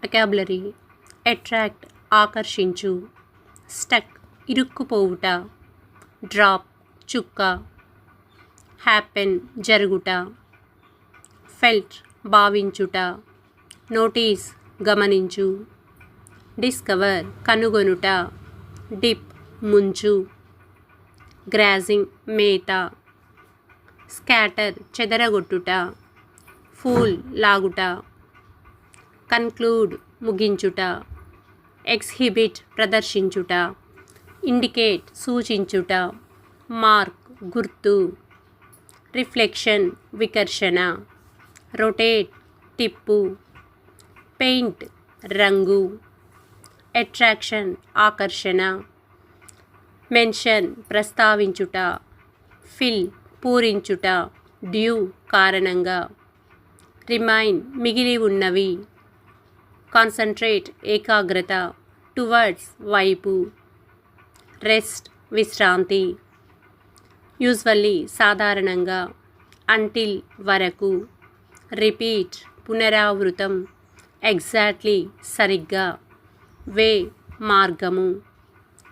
Vocabulary attract ఆకర్షించు, stuck ఇరుక్కుపోవుట, drop చుక్క, హ్యాపెన్ జరుగుట, ఫెల్ట్ భావించుట, నోటీస్ గమనించు, డిస్కవర్ కనుగొనుట, డిప్ ముంచు, గ్రాజింగ్ మేత, స్కాటర్ చెదరగొట్టుట, ఫూల్ లాగుట, కన్క్లూడ్ ముగించుట, ఎగ్జిబిట్ ప్రదర్శించుట, ఇండికేట్ సూచించుట, మార్క్ గుర్తు, రిఫ్లెక్షన్ వికర్షణ, రొటేట్ తిప్పు, పెయింట్ రంగు, అట్రాక్షన్ ఆకర్షణ, మెన్షన్ ప్రస్తావించుట, ఫిల్ పూరించుట, డ్యూ కారణంగా, రిమైన్ మిగిలి ఉన్నవి, కాన్సంట్రేట్ ఏకాగ్రత, టువర్డ్స్ వైపు, రెస్ట్ విశ్రాంతి, యూజువల్లీ సాధారణంగా, అంటిల్ వరకు, రిపీట్ పునరావృతం, ఎగ్జాక్ట్లీ సరిగ్గా, వే మార్గము,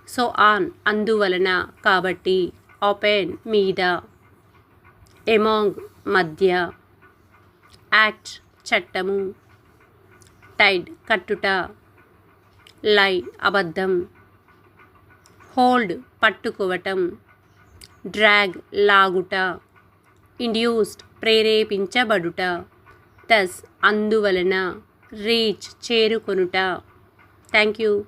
సో ఆన్ అందువలన కాబట్టి, ఓపెన్ మీద, ఎమాంగ్ మధ్య, యాక్ట్ చట్టము, టైడ్ కట్టుట, లై అబద్ధం, హోల్డ్ పట్టుకోవటం, డ్రాగ్ లాగుట, ఇండ్యూస్డ్ ప్రేరేపించబడుట, thus అందువలన, రీచ్ చేరుకొనుట. Thank you.